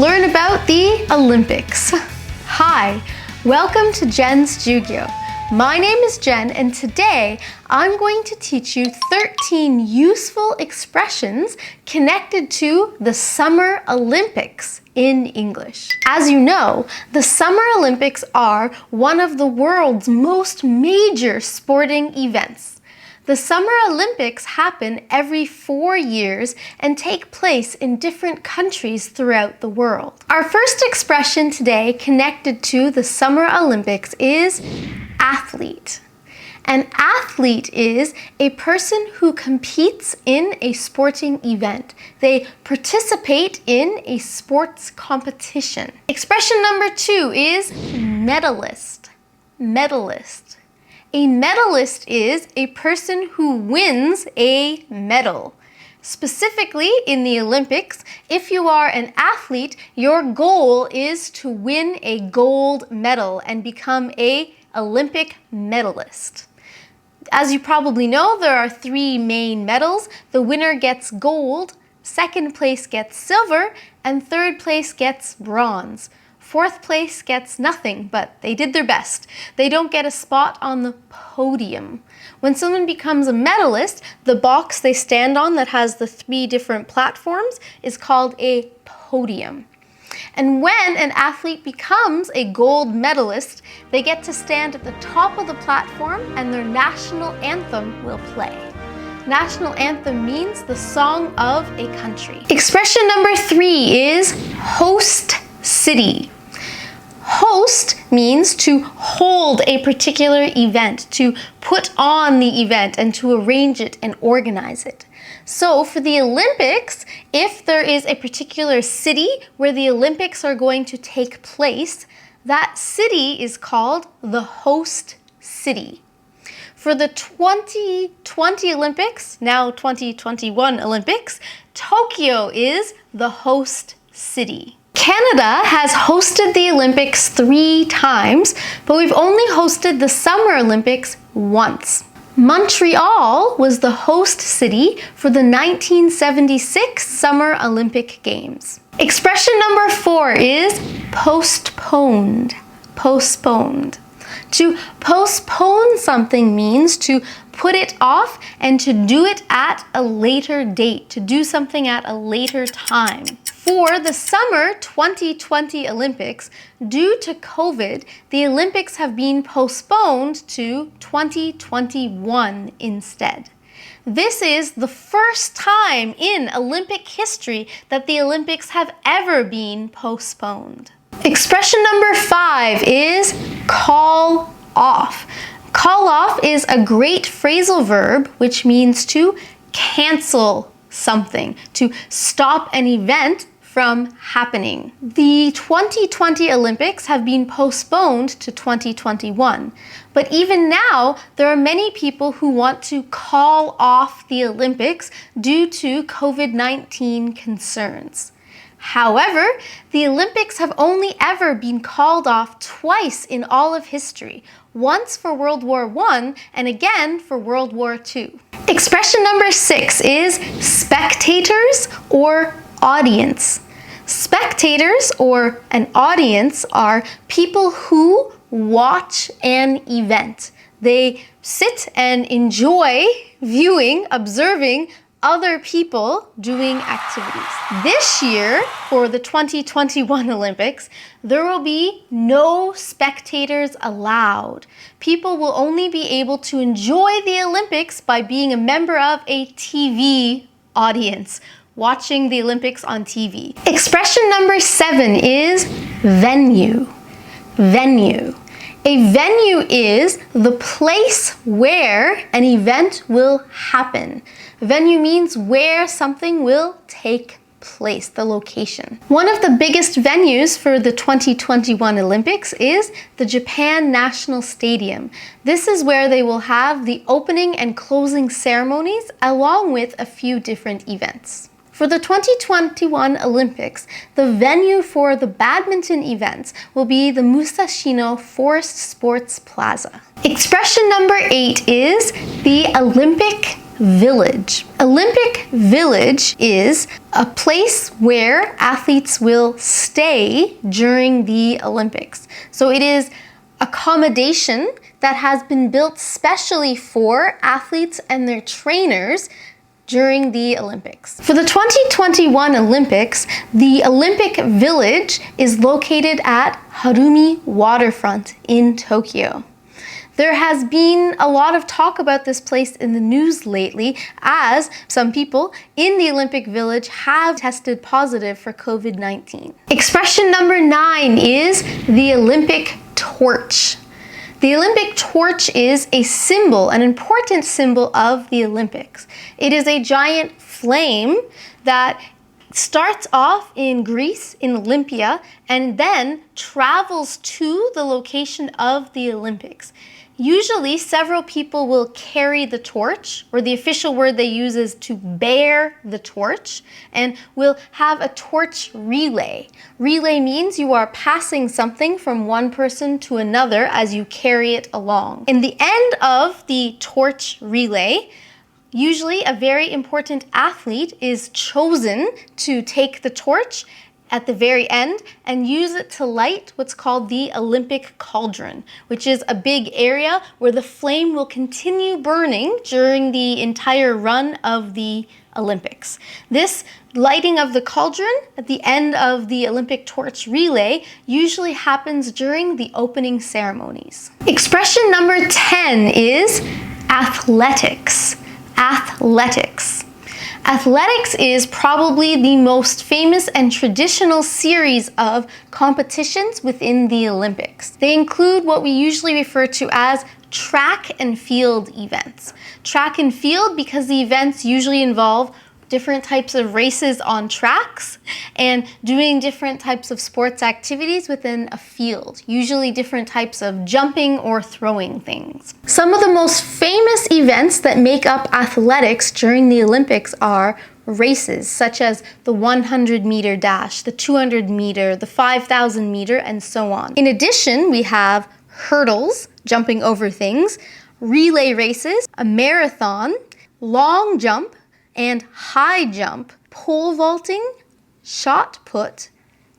learn about the Olympics. Hi, welcome to Jen's Jyugyou. My name is Jen, and today I'm going to teach you 13 useful expressions connected to the Summer Olympics in English. As you know, the Summer Olympics are one of the world's most major sporting events. The Summer Olympics happen every 4 years and take place in different countries throughout the world. Our first expression today connected to the Summer Olympics is athlete. An athlete is a person who competes in a sporting event. They participate in a sports competition. Expression number 2 is medalist. Medalist. A medalist is a person who wins a medal. Specifically in the Olympics, if you are an athlete, your goal is to win a gold medal and become an Olympic medalist. As you probably know, there are 3 main medals. The winner gets gold, second place gets silver, and third place gets bronze. Fourth place gets nothing, but they did their best. They don't get a spot on the podium. When someone becomes a medalist, the box they stand on that has the 3 different platforms is called a podium. And when an athlete becomes a gold medalist, they get to stand at the top of the platform and their national anthem will play. National anthem means the song of a country. Expression number 3 is host city. Host means to hold a particular event, to put on the event and to arrange it and organize it. So for the Olympics, if there is a particular city where the Olympics are going to take place, that city is called the host city. For the 2020 Olympics, now 2021 Olympics, Tokyo is the host city. Canada has hosted the Olympics 3 times, but we've only hosted the Summer Olympics once. Montreal was the host city for the 1976 Summer Olympic Games. Expression number 4 is postponed. Postponed. To postpone something means to put it off and to do it at a later date, to do something at a later time. For the Summer 2020 Olympics, due to COVID, the Olympics have been postponed to 2021 instead. This is the first time in Olympic history that the Olympics have ever been postponed. Expression number 5 is call off. Call off is a great phrasal verb which means to cancel something, to stop an event from happening. The 2020 Olympics have been postponed to 2021, but even now there are many people who want to call off the Olympics due to COVID-19 concerns. However, the Olympics have only ever been called off twice in all of history, once for World War I and again for World War II. Expression number 6 is spectators or audience. Spectators or an audience are people who watch an event. They sit and enjoy viewing, observing other people doing activities. This year, for the 2021 Olympics, there will be no spectators allowed. People will only be able to enjoy the Olympics by being a member of a TV audience, watching the Olympics on TV. Expression number 7 is venue. Venue. A venue is the place where an event will happen. Venue means where something will take place, the location. One of the biggest venues for the 2021 Olympics is the Japan National Stadium. This is where they will have the opening and closing ceremonies along with a few different events. For the 2021 Olympics, the venue for the badminton events will be the Musashino Forest Sports Plaza. Expression number 8 is the Olympic Village. Olympic Village is a place where athletes will stay during the Olympics. So it is accommodation that has been built specially for athletes and their trainers during the Olympics. For the 2021 Olympics, the Olympic Village is located at Harumi Waterfront in Tokyo. There has been a lot of talk about this place in the news lately, as some people in the Olympic Village have tested positive for COVID-19. Expression number 9 is the Olympic torch. The Olympic torch is a symbol, an important symbol of the Olympics. It is a giant flame that starts off in Greece, in Olympia, and then travels to the location of the Olympics. Usually, several people will carry the torch, or the official word they use is to bear the torch, and will have a torch relay. Relay means you are passing something from one person to another as you carry it along. In the end of the torch relay, usually a very important athlete is chosen to take the torch at the very end and use it to light what's called the Olympic cauldron, which is a big area where the flame will continue burning during the entire run of the Olympics. This lighting of the cauldron at the end of the Olympic torch relay usually happens during the opening ceremonies. Expression number 10 is athletics. Athletics. Athletics is probably the most famous and traditional series of competitions within the Olympics. They include what we usually refer to as track and field events. Track and field because the events usually involve different types of races on tracks and doing different types of sports activities within a field, usually different types of jumping or throwing things. Some of the most famous events that make up athletics during the Olympics are races such as the 100-meter dash, the 200-meter, the 5,000-meter, and so on. In addition, we have hurdles, jumping over things, relay races, a marathon, long jump, and high jump, pole vaulting, shot put,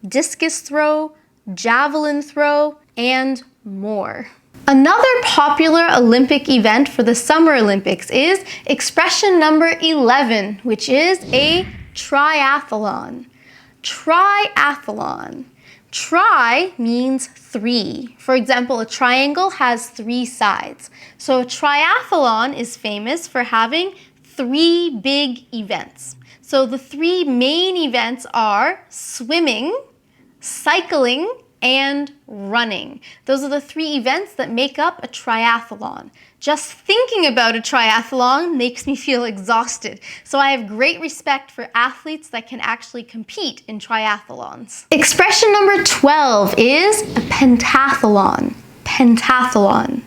discus throw, javelin throw, and more. Another popular Olympic event for the Summer Olympics is expression number 11, which is a triathlon. Triathlon. Tri means 3. For example, a triangle has 3 sides. So a triathlon is famous for having 3 big events. So the 3 main events are swimming, cycling, and running. Those are the 3 events that make up a triathlon. Just thinking about a triathlon makes me feel exhausted. So I have great respect for athletes that can actually compete in triathlons. Expression number 12 is a pentathlon. Pentathlon.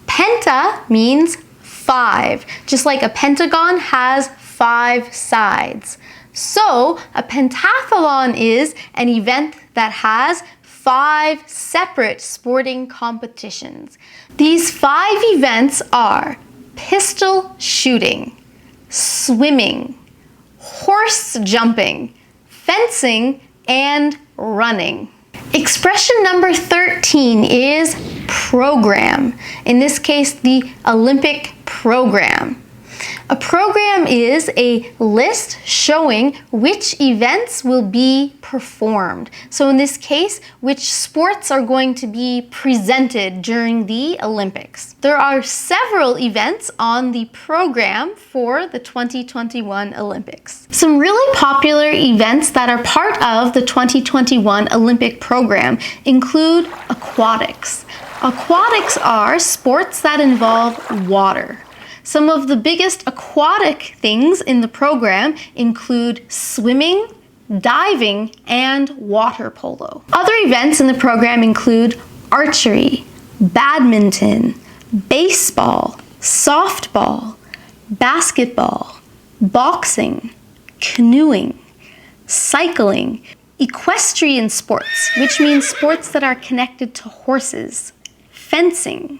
Penta means 5, just like a pentagon has 5 sides. So a pentathlon is an event that has 5 separate sporting competitions. These 5 events are pistol shooting, swimming, horse jumping, fencing, and running. Expression number 13 is program. In this case, the Olympic program. A program is a list showing which events will be performed. So in this case, which sports are going to be presented during the Olympics. There are several events on the program for the 2021 Olympics. Some really popular events that are part of the 2021 Olympic program include aquatics. Aquatics are sports that involve water. Some of the biggest aquatic things in the program include swimming, diving, and water polo. Other events in the program include archery, badminton, baseball, softball, basketball, boxing, canoeing, cycling, equestrian sports, which means sports that are connected to horses, fencing,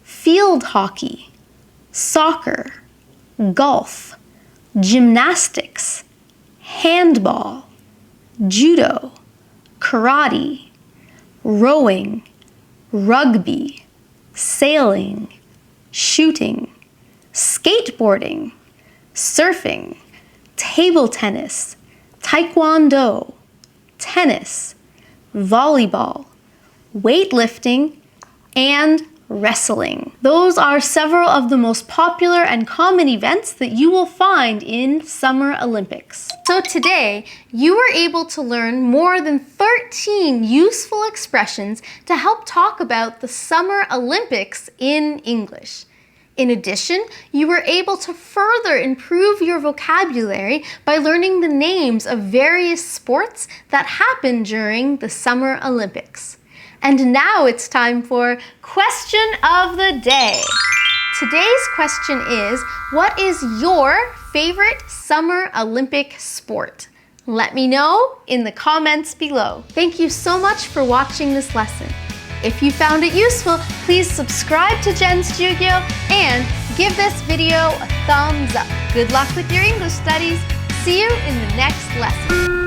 field hockey, soccer, golf, gymnastics, handball, judo, karate, rowing, rugby, sailing, shooting, skateboarding, surfing, table tennis, taekwondo, tennis, volleyball, weightlifting, and wrestling. Those are several of the most popular and common events that you will find in Summer Olympics. So today, you were able to learn more than 13 useful expressions to help talk about the Summer Olympics in English. In addition, you were able to further improve your vocabulary by learning the names of various sports that happen during the Summer Olympics. And now it's time for Question of the Day. Today's question is, what is your favorite Summer Olympic sport? Let me know in the comments below. Thank you so much for watching this lesson. If you found it useful, please subscribe to Jen's Jyugyou and give this video a thumbs up. Good luck with your English studies. See you in the next lesson.